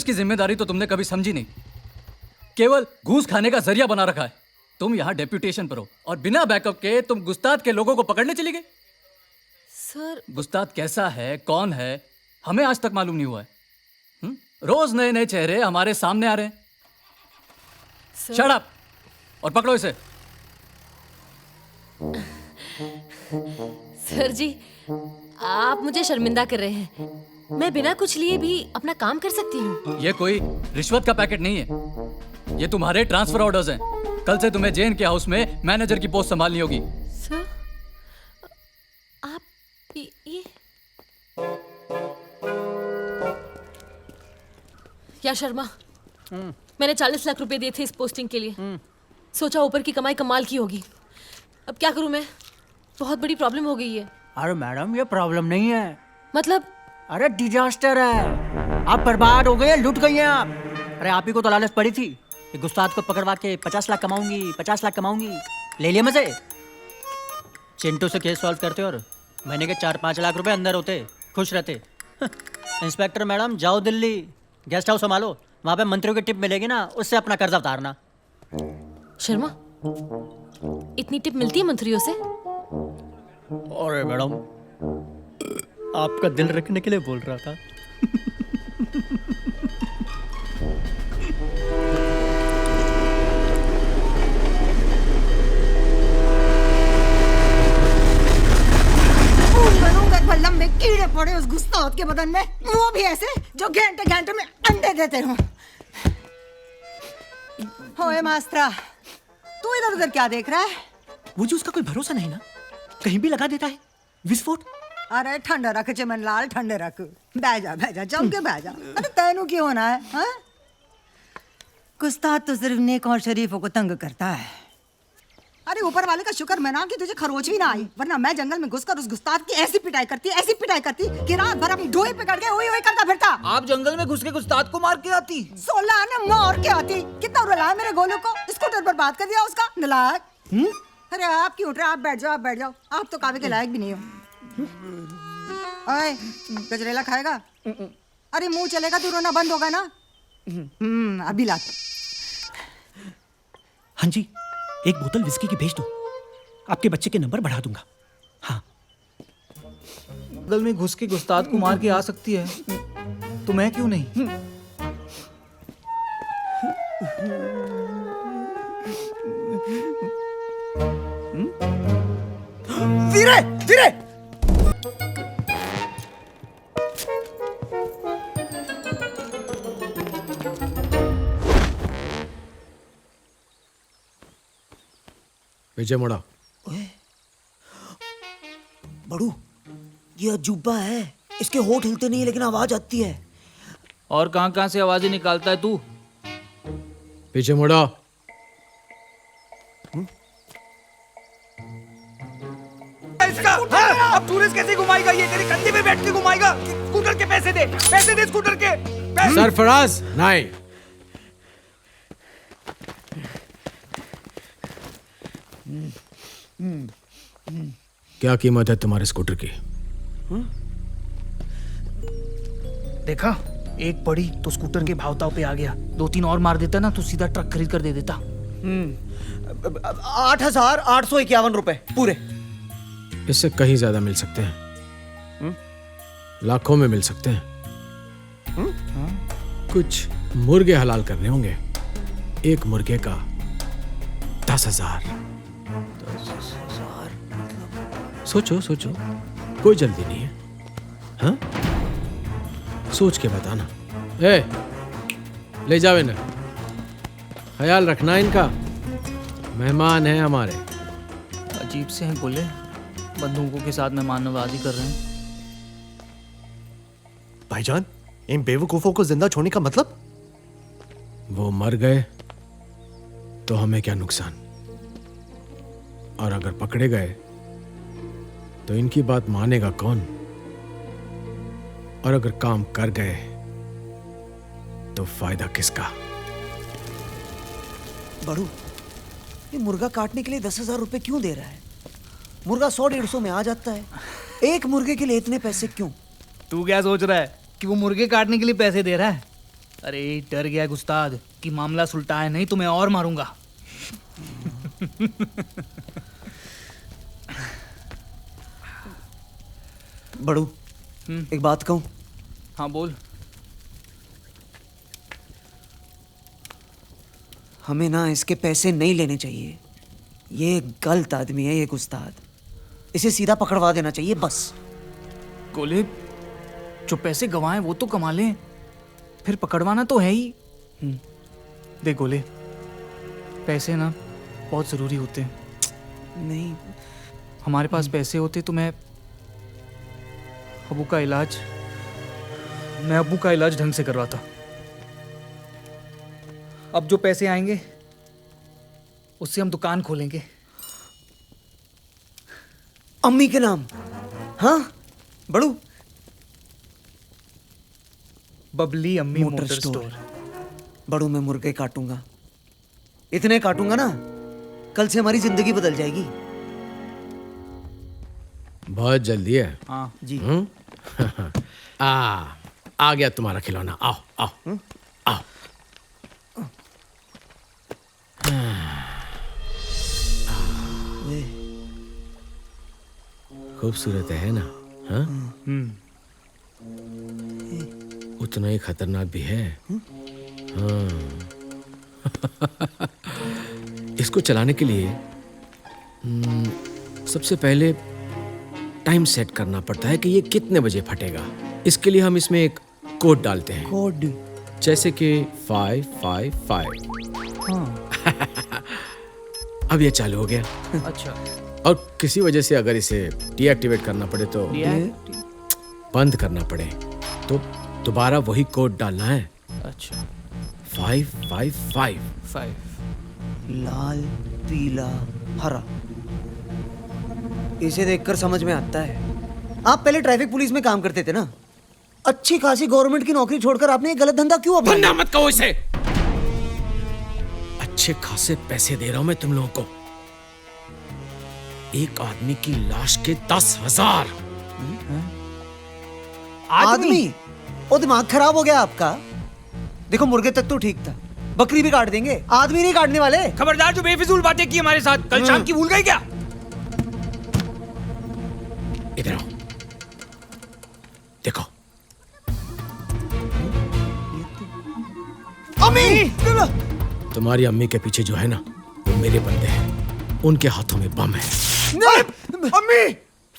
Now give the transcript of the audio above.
की जिम्मेदारी तो तुमने कभी समझी नहीं, केवल घूस खाने का जरिया बना रखा है। तुम यहाँ डेप्यूटेशन पर हो और बिना बैकअप के तुम गुस्ताद के लोगों को पकड़ने चली गई। सर गुस्ताद कैसा है, कौन है, हमें आज तक मालूम नहीं हुआ है। रोज नए नए चेहरे हमारे सामने आ रहे हैं। शट अप और पकड़ो इसे। सर जी, आप मुझे शर्मिंदा कर रहे हैं। मैं बिना कुछ लिए भी अपना काम कर सकती हूँ। ये कोई रिश्वत का पैकेट नहीं है, ये तुम्हारे ट्रांसफर ऑर्डर्स हैं। कल से तुम्हें जेन के हाउस में मैनेजर की पोस्ट संभालनी होगी। सर, आप ये क्या शर्मा, मैंने 40 लाख रुपए दिए थे इस पोस्टिंग के लिए। सोचा ऊपर की कमाई कमाल की होगी। अब क्या करूं मैं, बहुत बड़ी प्रॉब्लम हो गई है। अरे मैडम, ये प्रॉब्लम नहीं है। मतलब? अरे डिजास्टर है। आप बर्बाद हो गए, लुट गई हैं आप। अरे आप ही को तो लालच पड़ी थी कि गुस्ताद को पकड़वा के 50 लाख कमाऊंगी, 50 लाख कमाऊंगी। ले लिया मजे। चिंटू से केस सॉल्व करते और महीने के 4-5 लाख रुपए अंदर होते, खुश रहते। इंस्पेक्टर मैडम, जाओ दिल्ली, गेस्ट हाउस संभालो, वहां पे मंत्रियों की टिप मिलेगी ना, उससे अपना कर्जा उतारना। शर्मा, इतनी टिप मिलती है मंत्रियों से? अरे मैडम, आपका दिल रखने के लिए बोल रहा था। बल्लम में कीड़े पड़े उस गुस्ताद के बदन में, वो भी ऐसे जो घंटे घंटे में अंडे देते हो। होए मास्टरा, तू इधर उधर क्या देख रहा है? मुझे उसका कोई भरोसा नहीं ना, कहीं भी लगा देता है विस्फोट। अरे ठंडा रख चमन लाल, ठंडे रख। बह जा जम के बह जा। अरे तैनू क्यों होना है हा? गुस्ताद तो सिर्फ नेक और शरीफों को तंग करता है। अरे ऊपर वाले का शुक्र मना कि तुझे खरोच भी ना आई, वरना मैं जंगल में घुसकर उस गुस्ताद की ऐसी पिटाई करती कि रात भर अपनी ढोई पकड़ के ओए ओए करता फिरता। आप जंगल में घुस के गुस्ताद को मार के आती। 16 ने मार के आती। कितना रुलाया मेरे गोलू को, स्कूटर पर बात कर दिया उसका, नालायक। अरे आप क्यों उठ रहे? आप बैठ जाओ। आप तो काबे के लायक भी नहीं हो। ओए, गजरेला खाएगा? अरे मुंह चलेगा तो रोना बंद होगा ना। अभी ला। हाँ जी, एक बोतल विस्की की भेज दो, आपके बच्चे के नंबर बढ़ा दूंगा। हाँ। जंगल में घुस के गुस्ताद को मार के आ सकती है, तो मैं क्यों नहीं? धीरे धीरे। विजय मोड़ा। बड़ू, ये अजूबा है, इसके होठ हिलते नहीं लेकिन आवाज आती है। और कहां कहां से आवाजें निकालता है तू? पीछे मुड़ा। अब टूरिस्ट कैसे घुमाएगा? ये तेरे कंधे पे बैठ के घुमाएगा। स्कूटर के पैसे दे स्कूटर के। सरफराज नहीं। क्या कीमत है तुम्हारे स्कूटर की? देखा, एक पड़ी तो स्कूटर के भावताव पे आ गया। 2-3 और मार देता ना तो सीधा ट्रक खरीद कर दे देता। 8,851 रुपए पूरे। इससे कहीं ज्यादा मिल सकते हैं, लाखों में मिल सकते हैं। कुछ मुर्गे हलाल करने होंगे। एक मुर्गे का 10,000। सोचो, कोई जल्दी नहीं है। हाँ, सोच के बताना। ले जाओ इन्हें, ख्याल रखना इनका, मेहमान हैं हमारे। अजीब से हैं बोले, बंदूकों के साथ मेहमान नवाजी कर रहे हैं। भाईजान, इन बेवकूफों को जिंदा छोड़ने का मतलब? वो मर गए तो हमें क्या नुकसान, और अगर पकड़े गए तो इनकी बात मानेगा कौन, और अगर काम कर गए तो फायदा किसका? बड़ू, ये मुर्गा काटने के लिए 10,000 रुपए क्यों दे रहा है? मुर्गा 100-150 में आ जाता है। एक मुर्गे के लिए इतने पैसे क्यों? तू क्या सोच रहा है कि वो मुर्गे काटने के लिए पैसे दे रहा है? अरे डर गया है उस्ताद कि मामला सुलटाए नहीं तो मैं और मारूंगा। बड़ू एक बात कहूं? हाँ बोल। हमें ना इसके पैसे नहीं लेने चाहिए। ये गलत आदमी है, ये उस्ताद। इसे सीधा पकड़वा देना चाहिए बस। गोले, जो पैसे गंवाए वो तो कमा लें, फिर पकड़वाना तो है ही। देख गोले, पैसे ना बहुत जरूरी होते हैं। नहीं, हमारे पास पैसे होते तो मैं अबू का इलाज ढंग से करवाता। अब जो पैसे आएंगे उससे हम दुकान खोलेंगे। अम्मी के नाम? हाँ बड़ू। बबली अम्मी मोटर स्टोर। बड़ू मैं मुर्गे काटूंगा, इतने काटूंगा ना कल से हमारी जिंदगी बदल जाएगी। बहुत जल्दी है। हाँ जी। आ गया तुम्हारा खिलौना। आओ आओ आओ। खूबसूरत है ना? हाँ? उतना ही खतरनाक भी है। हाँ। इसको चलाने के लिए सबसे पहले टाइम सेट करना पड़ता है कि ये कितने बजे फटेगा। इसके लिए हम इसमें एक कोड डालते हैं। कोड? जैसे कि 555। अब ये चालू हो गया। अच्छा। और किसी वजह से अगर इसे डीएक्टिवेट करना पड़े तो बंद करना पड़े तो दोबारा वही कोड डालना है। अच्छा। 555। 5 लाल पीला हरा। इसे देखकर समझ में आता है आप पहले ट्रैफिक पुलिस में काम करते थे ना। अच्छी खासी गवर्नमेंट की नौकरी छोड़कर आपने ये गलत धंधा क्यों अपनाया? धंधा मत कहो इसे। अच्छे खासे पैसे दे रहा हूं मैं तुम लोगों को। एक आदमी की लाश के 10,000। आदमी? ओ दिमाग खराब हो गया आपका? देखो मुर्गे तक तो ठीक था, बकरी भी काट देंगे, आदमी नहीं काटने वाले। खबरदार, जो बेफिजूल बातें की हमारे साथ कल शाम की भूल गई क्या? इधर आओ, देखो। अम्मी! तुम्हारी अम्मी के पीछे जो है ना वो मेरे बंदे हैं। उनके हाथों में बम है। अम्मी!